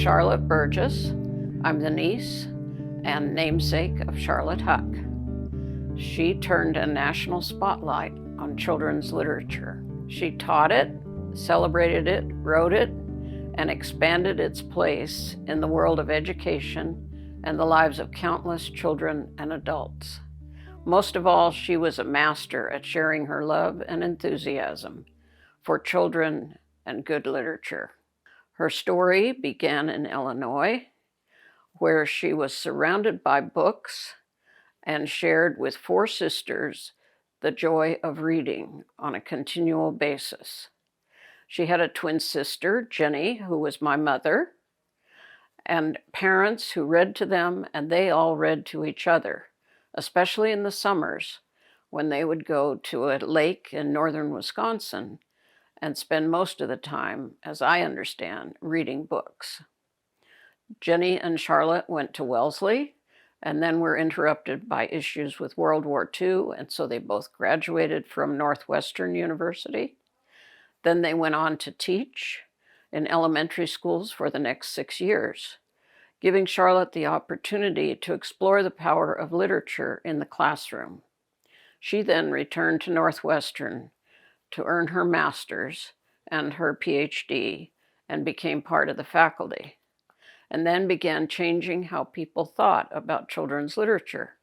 Charlotte Burgess. I'm the niece and namesake of Charlotte Huck. She turned a national spotlight on children's literature. She taught it, celebrated it, wrote it, and expanded its place in the world of education and the lives of countless children and adults. Most of all, she was a master at sharing her love and enthusiasm for children and good literature. Her story began in Illinois, where she was surrounded by books and shared with 4 sisters the joy of reading on a continual basis. She had a twin sister, Jenny, who was my mother, and parents who read to them, and they all read to each other, especially in the summers when they would go to a lake in northern Wisconsin and spend most of the time, as I understand, reading books. Jenny and Charlotte went to Wellesley and then were interrupted by issues with World War II, and so they both graduated from Northwestern University. Then they went on to teach in elementary schools for the next 6 years, giving Charlotte the opportunity to explore the power of literature in the classroom. She then returned to Northwestern to earn her master's and her PhD and became part of the faculty, and then began changing how people thought about children's literature.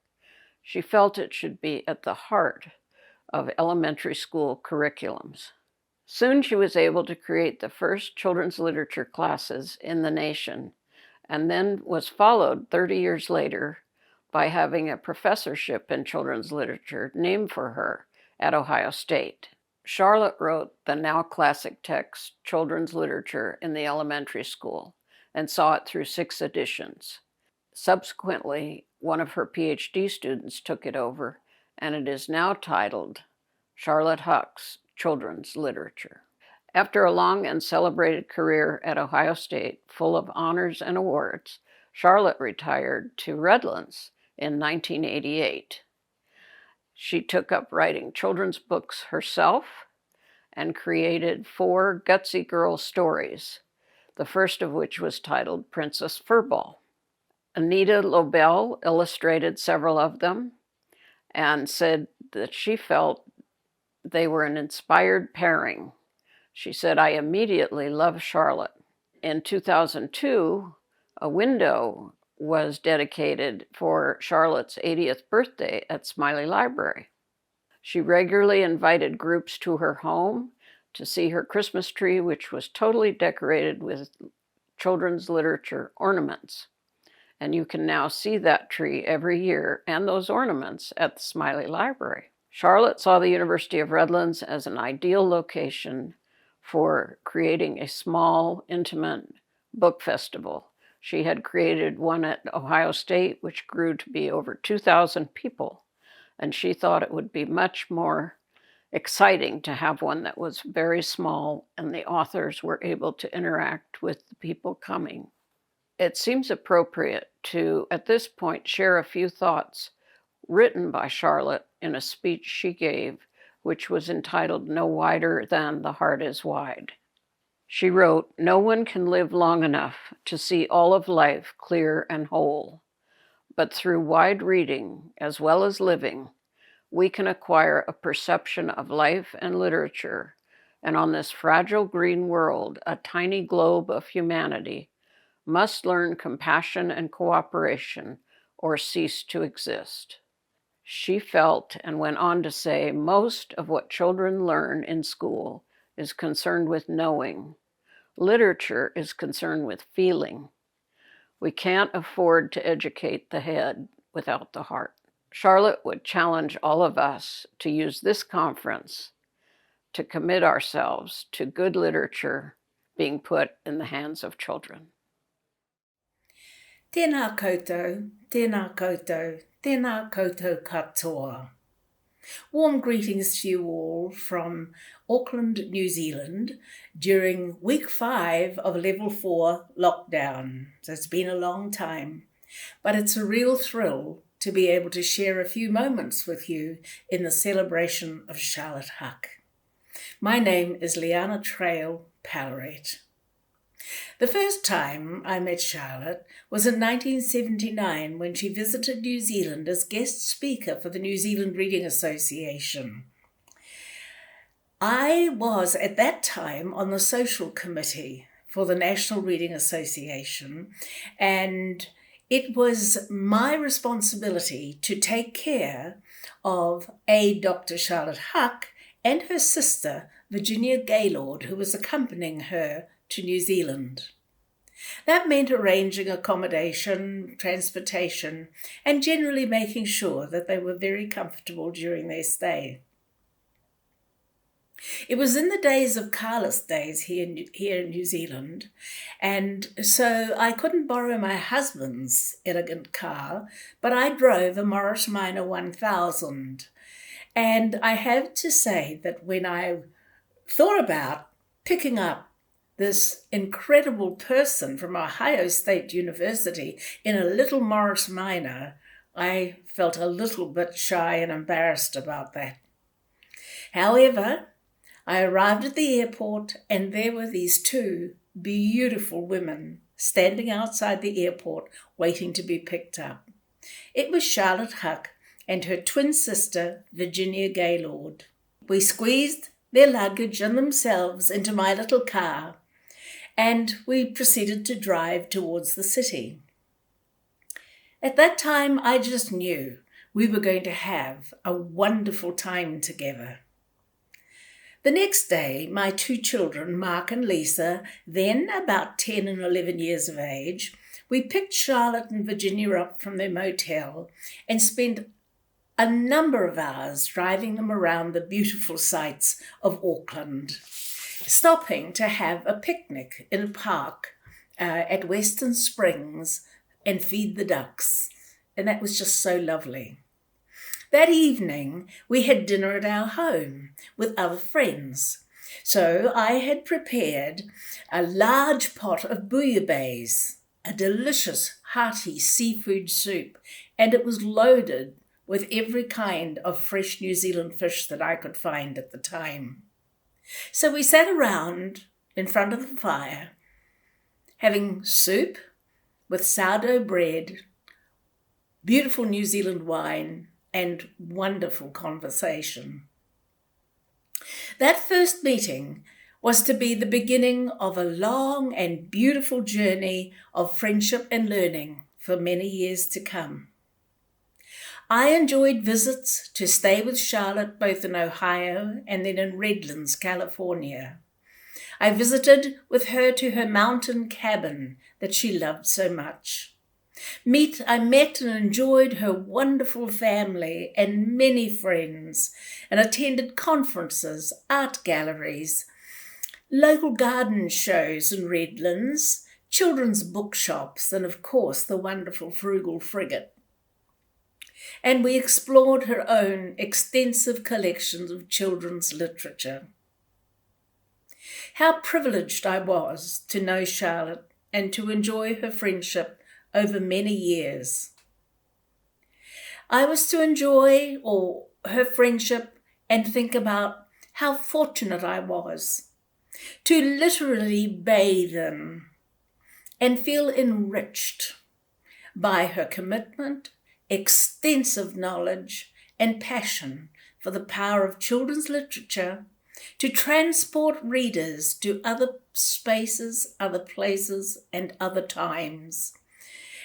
She felt it should be at the heart of elementary school curriculums. Soon she was able to create the first children's literature classes in the nation, and then was followed 30 years later by having a professorship in children's literature named for her at Ohio State. Charlotte wrote the now classic text children's literature in the elementary school and saw it through 6 editions. Subsequently, one of her PhD students took it over, and it is now titled Charlotte Huck's Children's Literature. After a long and celebrated career at Ohio State, full of honors and awards, Charlotte retired to Redlands in 1988. She took up writing children's books herself and created 4 gutsy girl stories, the first of which was titled Princess Furball. Anita Lobel illustrated several of them and said that she felt they were an inspired pairing. She said, "I immediately loved Charlotte." In 2002, a window was dedicated for Charlotte's 80th birthday at Smiley Library. She regularly invited groups to her home to see her Christmas tree, which was totally decorated with children's literature ornaments. And you can now see that tree every year and those ornaments at the Smiley Library. Charlotte saw the University of Redlands as an ideal location for creating a small, intimate book festival. She had created one at Ohio State, which grew to be over 2,000 people, and she thought it would be much more exciting to have one that was very small and the authors were able to interact with the people coming. It seems appropriate to, at this point, share a few thoughts written by Charlotte in a speech she gave, which was entitled "No Wider Than the Heart is Wide." She wrote, "No one can live long enough to see all of life clear and whole, but through wide reading as well as living, we can acquire a perception of life and literature, and on this fragile green world, a tiny globe of humanity must learn compassion and cooperation or cease to exist." She felt and went on to say, most of what children learn in school is concerned with knowing. Literature is concerned with feeling. We can't afford to educate the head without the heart. Charlotte would challenge all of us to use this conference to commit ourselves to good literature being put in the hands of children. Tēnā koutou, tēnā koutou, tēnā koutou katoa. Warm greetings to you all from Auckland, New Zealand, during week 5 of level 4 lockdown. So it's been a long time, but it's a real thrill to be able to share a few moments with you in the celebration of Charlotte Huck. My name is Liana Trail Pallerate. The first time I met Charlotte was in 1979 when she visited New Zealand as guest speaker for the New Zealand Reading Association. I was at that time on the social committee for the National Reading Association, and it was my responsibility to take care of Dr. Charlotte Huck and her sister, Virginia Gaylord, who was accompanying her to New Zealand. That meant arranging accommodation, transportation, and generally making sure that they were very comfortable during their stay. It was in the days of carless days here in New Zealand, and so I couldn't borrow my husband's elegant car, but I drove a Morris Minor 1000. And I have to say that when I thought about picking up this incredible person from Ohio State University in a little Morris Minor, I felt a little bit shy and embarrassed about that. However, I arrived at the airport and there were these two beautiful women standing outside the airport waiting to be picked up. It was Charlotte Huck and her twin sister, Virginia Gaylord. We squeezed their luggage and themselves into my little car, and we proceeded to drive towards the city. At that time, I just knew we were going to have a wonderful time together. The next day, my two children, Mark and Lisa, then about 10 and 11 years of age, we picked Charlotte and Virginia up from their motel and spent a number of hours driving them around the beautiful sights of Auckland, stopping to have a picnic in a park at Western Springs and feed the ducks. And that was just so lovely. That evening, we had dinner at our home with other friends. So I had prepared a large pot of bouillabaisse, a delicious, hearty seafood soup, and it was loaded with every kind of fresh New Zealand fish that I could find at the time. So we sat around in front of the fire, having soup with sourdough bread, beautiful New Zealand wine, and wonderful conversation. That first meeting was to be the beginning of a long and beautiful journey of friendship and learning for many years to come. I enjoyed visits to stay with Charlotte both in Ohio and then in Redlands, California. I visited with her to her mountain cabin that she loved so much. I met and enjoyed her wonderful family and many friends, and attended conferences, art galleries, local garden shows in Redlands, children's bookshops, and of course the wonderful Frugal Frigate. And we explored her own extensive collections of children's literature. How privileged I was to know Charlotte and to enjoy her friendship over many years. I was to enjoy her friendship and think about how fortunate I was to literally bathe in and feel enriched by her commitment, extensive knowledge, and passion for the power of children's literature to transport readers to other spaces, other places, and other times,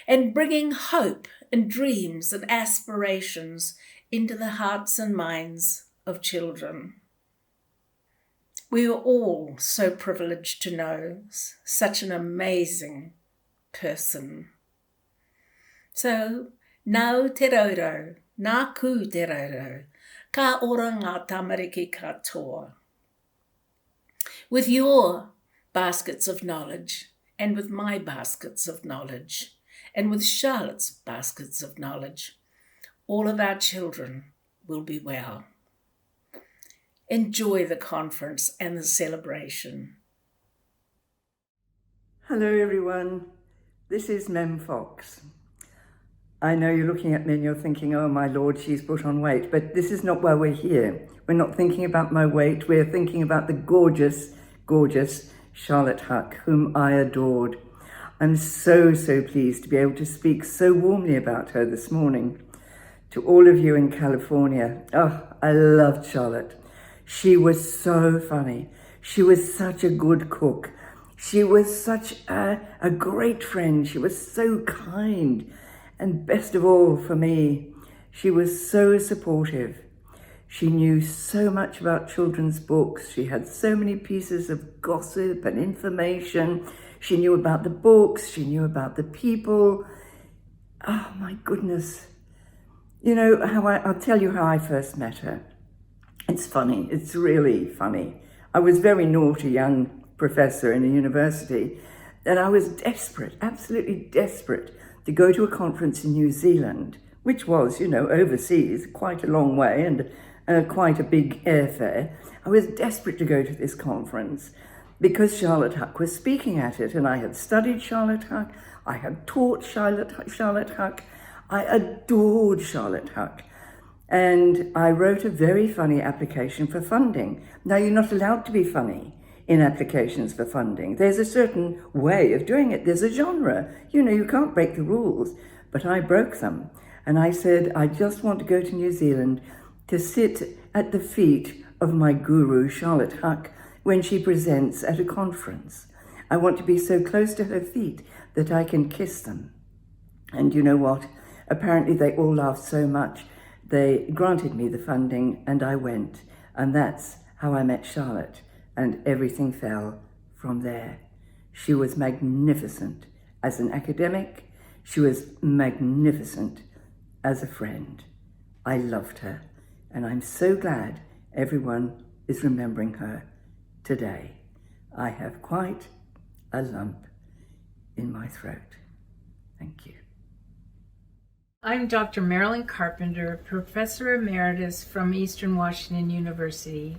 and bringing hope and dreams and aspirations into the hearts and minds of children. We were all so privileged to know such an amazing person. So, nau te raurau, nā ku te raurau, ka ora ngā tamariki katoa. With your baskets of knowledge, and with my baskets of knowledge, and with Charlotte's baskets of knowledge, all of our children will be well. Enjoy the conference and the celebration. Hello everyone, this is Mem Fox. I know you're looking at me and you're thinking, oh my lord, she's put on weight, but this is not why we're here. We're not thinking about my weight, we're thinking about the gorgeous Charlotte Huck, whom I adored. I'm so pleased to be able to speak so warmly about her this morning. To all of you in California, I loved Charlotte. She was so funny. She was such a good cook. She was such a great friend. She was so kind. And best of all for me, she was so supportive. She knew so much about children's books. She had so many pieces of gossip and information. She knew about the books. She knew about the people. Oh my goodness. You know, I'll tell you how I first met her. It's funny. It's really funny. I was a very naughty young professor in a university, and I was desperate, absolutely desperate, to go to a conference in New Zealand, which was, overseas, quite a long way and quite a big airfare. I was desperate to go to this conference because Charlotte Huck was speaking at it, and I had studied Charlotte Huck. I had taught Charlotte Huck. I adored Charlotte Huck. And I wrote a very funny application for funding. Now, you're not allowed to be funny in applications for funding. There's a certain way of doing it. There's a genre. You can't break the rules. But I broke them. And I said, I just want to go to New Zealand to sit at the feet of my guru, Charlotte Huck, when she presents at a conference. I want to be so close to her feet that I can kiss them. And you know what? Apparently they all laughed so much. They granted me the funding and I went. And that's how I met Charlotte. And everything fell from there. She was magnificent as an academic. She was magnificent as a friend. I loved her. And I'm so glad everyone is remembering her today. I have quite a lump in my throat. Thank you. I'm Dr. Marilyn Carpenter, Professor Emeritus from Eastern Washington University.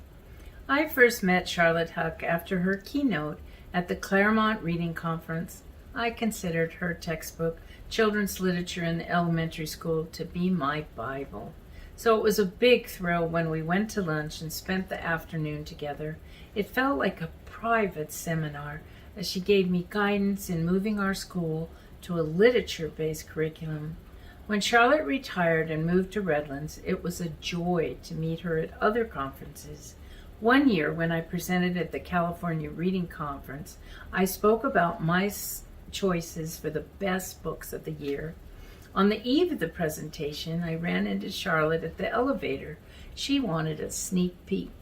I first met Charlotte Huck after her keynote at the Claremont Reading Conference. I considered her textbook, Children's Literature in the Elementary School, to be my Bible. So it was a big thrill when we went to lunch and spent the afternoon together. It felt like a private seminar as she gave me guidance in moving our school to a literature-based curriculum. When Charlotte retired and moved to Redlands, it was a joy to meet her at other conferences. One year, when I presented at the California Reading Conference, I spoke about my choices for the best books of the year. On the eve of the presentation, I ran into Charlotte at the elevator. She wanted a sneak peek.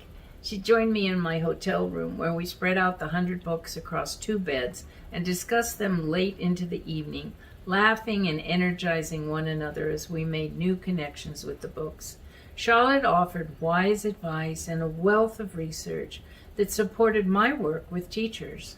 She joined me in my hotel room, where we spread out the 100 books across 2 beds and discussed them late into the evening, laughing and energizing one another as we made new connections with the books. Charlotte offered wise advice and a wealth of research that supported my work with teachers.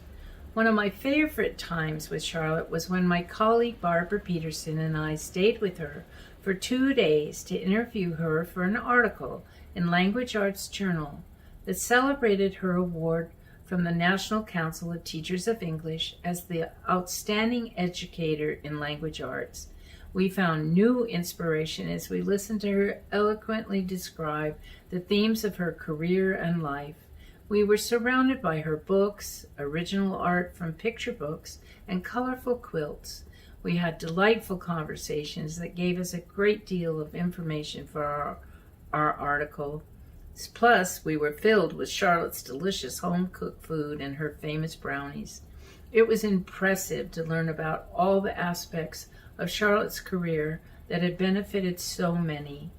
One of my favorite times with Charlotte was when my colleague Barbara Peterson and I stayed with her for 2 days to interview her for an article in Language Arts Journal that celebrated her award from the National Council of Teachers of English as the Outstanding Educator in Language Arts. We found new inspiration as we listened to her eloquently describe the themes of her career and life. We were surrounded by her books, original art from picture books, and colorful quilts. We had delightful conversations that gave us a great deal of information for our article. Plus, we were filled with Charlotte's delicious home-cooked food and her famous brownies. It was impressive to learn about all the aspects of Charlotte's career that had benefited so many.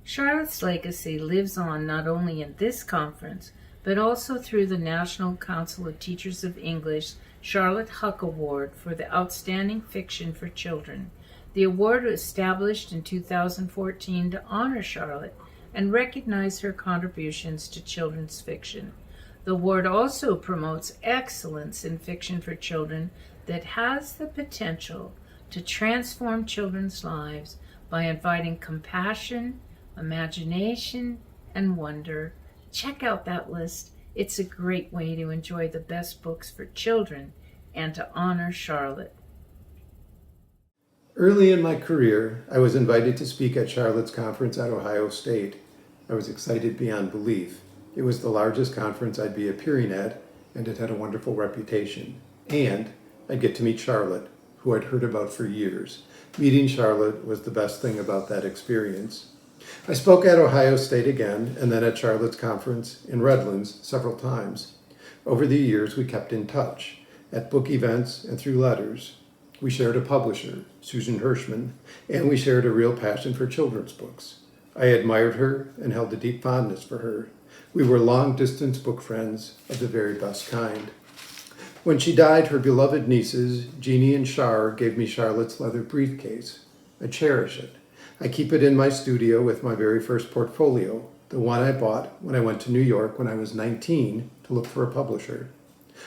Charlotte's legacy lives on not only in this conference, but also through the National Council of Teachers of English Charlotte Huck Award for the Outstanding Fiction for Children. The award was established in 2014 to honor Charlotte and recognize her contributions to children's fiction. The award also promotes excellence in fiction for children that has the potential to transform children's lives by inviting compassion, imagination, and wonder. Check out that list. It's a great way to enjoy the best books for children and to honor Charlotte. Early in my career, I was invited to speak at Charlotte's conference at Ohio State. I was excited beyond belief. It was the largest conference I'd be appearing at, and it had a wonderful reputation. And I'd get to meet Charlotte, who I'd heard about for years. Meeting Charlotte was the best thing about that experience. I spoke at Ohio State again, and then at Charlotte's conference in Redlands several times. Over the years, we kept in touch, at book events and through letters. We shared a publisher, Susan Hirschman, and we shared a real passion for children's books. I admired her and held a deep fondness for her. We were long-distance book friends of the very best kind. When she died, her beloved nieces, Jeannie and Char, gave me Charlotte's leather briefcase. I cherish it. I keep it in my studio with my very first portfolio, the one I bought when I went to New York when I was 19 to look for a publisher.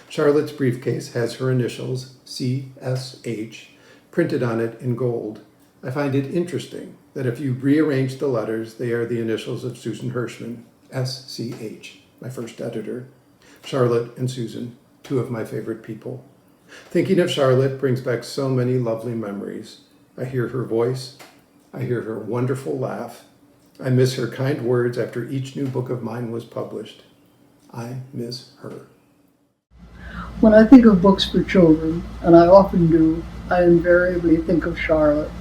Charlotte's briefcase has her initials, CSH, printed on it in gold. I find it interesting that if you rearrange the letters, they are the initials of Susan Hirschman, SCH, my first editor. Charlotte and Susan, two of my favorite people. Thinking of Charlotte brings back so many lovely memories. I hear her voice. I hear her wonderful laugh. I miss her kind words after each new book of mine was published. I miss her. When I think of books for children, and I often do, I invariably think of Charlotte.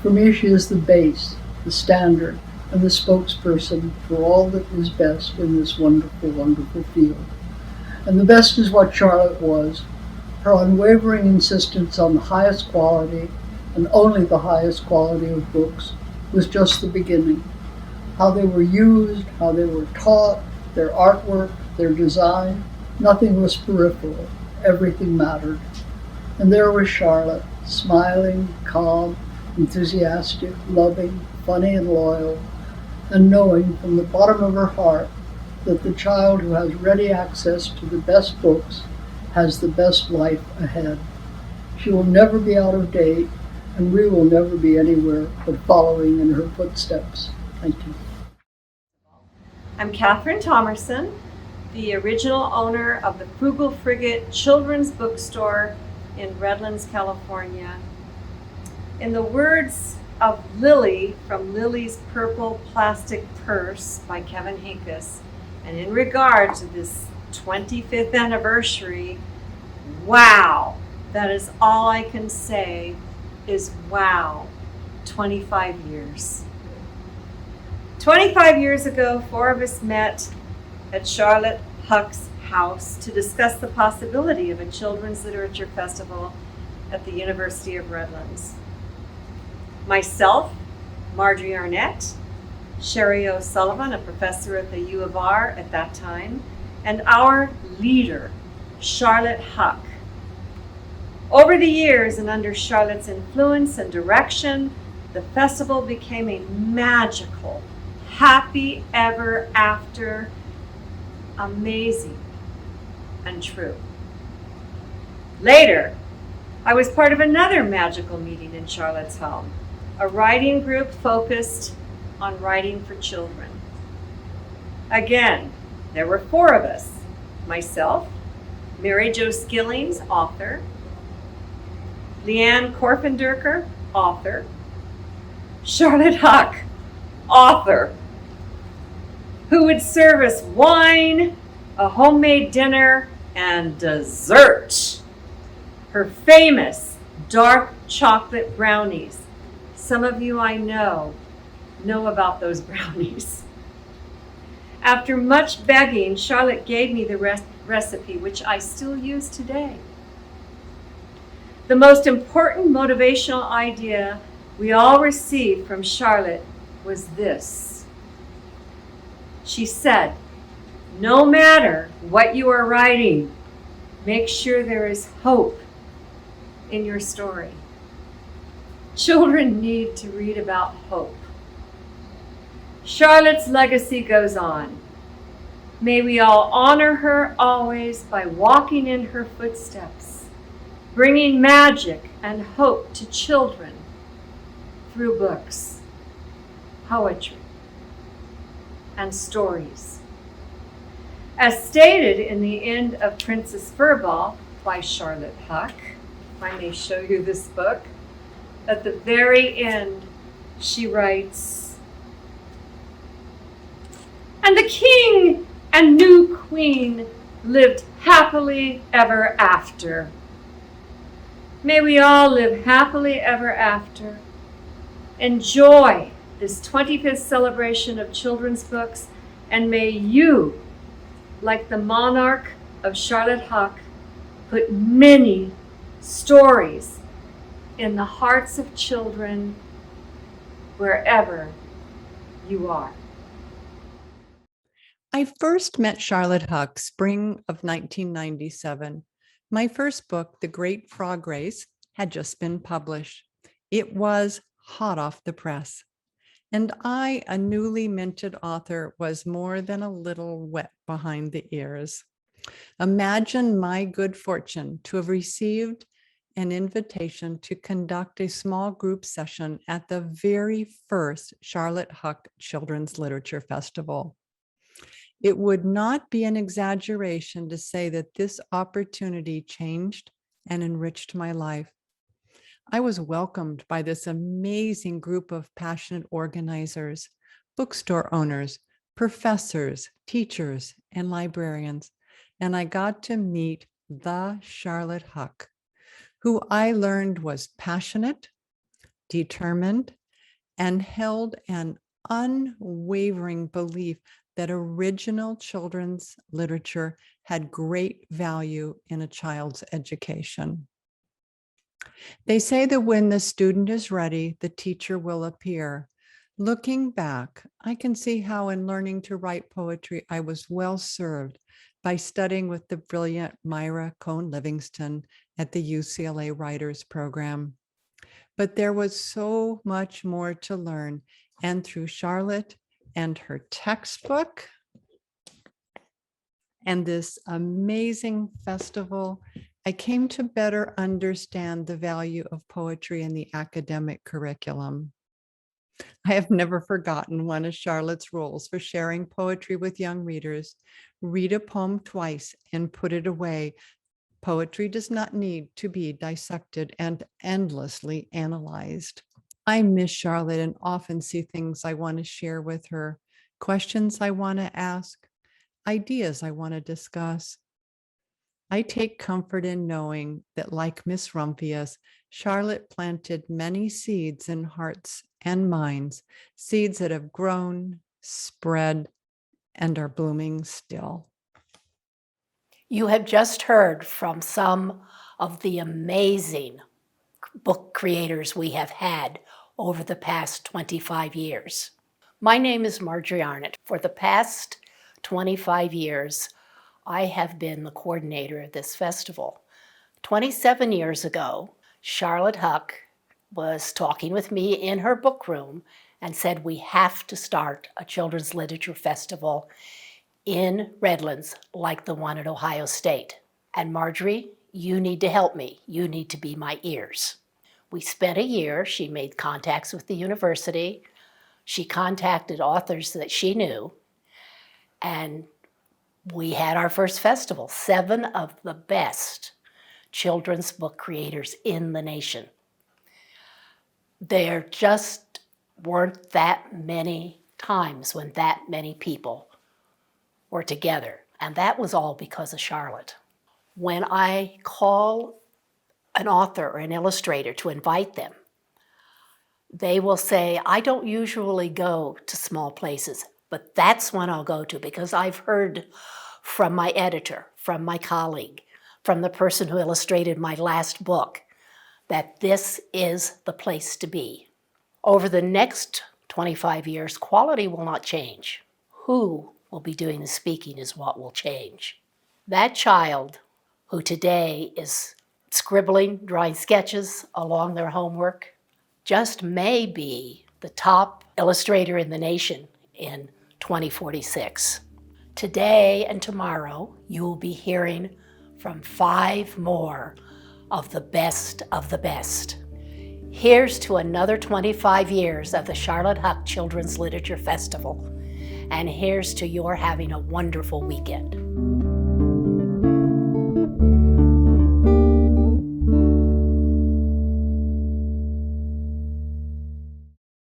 For me, she is the base, the standard, and the spokesperson for all that is best in this wonderful, wonderful field. And the best is what Charlotte was. Her unwavering insistence on the highest quality, and only the highest quality of books, was just the beginning. How they were used, how they were taught, their artwork, their design, nothing was peripheral. Everything mattered. And there was Charlotte, smiling, calm, enthusiastic, loving, funny, and loyal, and knowing from the bottom of her heart that the child who has ready access to the best books has the best life ahead. She will never be out of date, and we will never be anywhere but following in her footsteps. Thank you. I'm Katherine Thomerson, the original owner of the Frugal Frigate children's bookstore in Redlands, California. In the words of Lily from Lily's Purple Plastic Purse by Kevin Hinckus, and in regard to this 25th anniversary, wow, that is all I can say is wow, 25 years. 25 years ago, four of us met at Charlotte Huck's house to discuss the possibility of a children's literature festival at the University of Redlands. Myself, Marjorie Arnett, Sherry O'Sullivan, a professor at the U of R at that time, and our leader, Charlotte Huck. Over the years and under Charlotte's influence and direction, the festival became a magical, happy ever after, amazing and true. Later, I was part of another magical meeting in Charlotte's home, a writing group focused on writing for children. Again, there were four of us: myself, Mary Jo Skillings, author, Leanne Korfenderker, author, Charlotte Huck, author, who would serve us wine, a homemade dinner, and dessert. Her famous dark chocolate brownies. Some of you I know about those brownies. After much begging, Charlotte gave me the recipe, which I still use today. The most important motivational idea we all received from Charlotte was this. She said, no matter what you are writing, make sure there is hope in your story. Children need to read about hope. Charlotte's legacy goes on. May we all honor her always by walking in her footsteps, bringing magic and hope to children through books, poetry, and stories. As stated in the end of Princess Furball by Charlotte Huck, if I may show you this book, at the very end she writes, "And the king and new queen lived happily ever after. May we all live happily ever after. Enjoy this 25th celebration of children's books, and may you, like the monarch of Charlotte Huck, put many stories in the hearts of children wherever you are. I first met Charlotte Huck spring of 1997. My first book, The Great Frog Race, had just been published. It was hot off the press. And I, a newly minted author, was more than a little wet behind the ears. Imagine my good fortune to have received an invitation to conduct a small group session at the very first Charlotte Huck Children's Literature Festival. It would not be an exaggeration to say that this opportunity changed and enriched my life. I was welcomed by this amazing group of passionate organizers, bookstore owners, professors, teachers, and librarians, and I got to meet the Charlotte Huck, who I learned was passionate, determined, and held an unwavering belief that original children's literature had great value in a child's education. They say that when the student is ready, the teacher will appear. Looking back, I can see how in learning to write poetry, I was well served by studying with the brilliant Myra Cohn Livingston at the UCLA Writers Program. But there was so much more to learn, and through Charlotte and her textbook and this amazing festival, I came to better understand the value of poetry in the academic curriculum. I have never forgotten one of Charlotte's rules for sharing poetry with young readers. Read a poem twice and put it away. Poetry does not need to be dissected and endlessly analyzed. I miss Charlotte and often see things I want to share with her, questions I want to ask, ideas I want to discuss. I take comfort in knowing that, like Miss Rumphius, Charlotte planted many seeds in hearts and minds, seeds that have grown, spread, and are blooming still. You have just heard from some of the amazing book creators we have had over the past 25 years. My name is Marjorie Arnott. For the past 25 years, I have been the coordinator of this festival. 27 years ago, Charlotte Huck was talking with me in her book room and said, we have to start a children's literature festival in Redlands like the one at Ohio State. And Marjorie, you need to help me. You need to be my ears. We spent a year. She made contacts with the university. She contacted authors that she knew. And we had our first festival, 7 of the best children's book creators in the nation. There just weren't that many times when that many people were together. And that was all because of Charlotte. When I call an author or an illustrator to invite them, they will say, I don't usually go to small places, but that's when I'll go to because I've heard from my editor, from my colleague, from the person who illustrated my last book, that this is the place to be. Over the next 25 years, quality will not change. Who will be doing the speaking is what will change. That child who today is scribbling, drawing sketches along their homework, just may be the top illustrator in the nation in 2046. Today and tomorrow, you will be hearing from 5 more of the best of the best. Here's to another 25 years of the Charlotte Huck Children's Literature Festival. And here's to your having a wonderful weekend.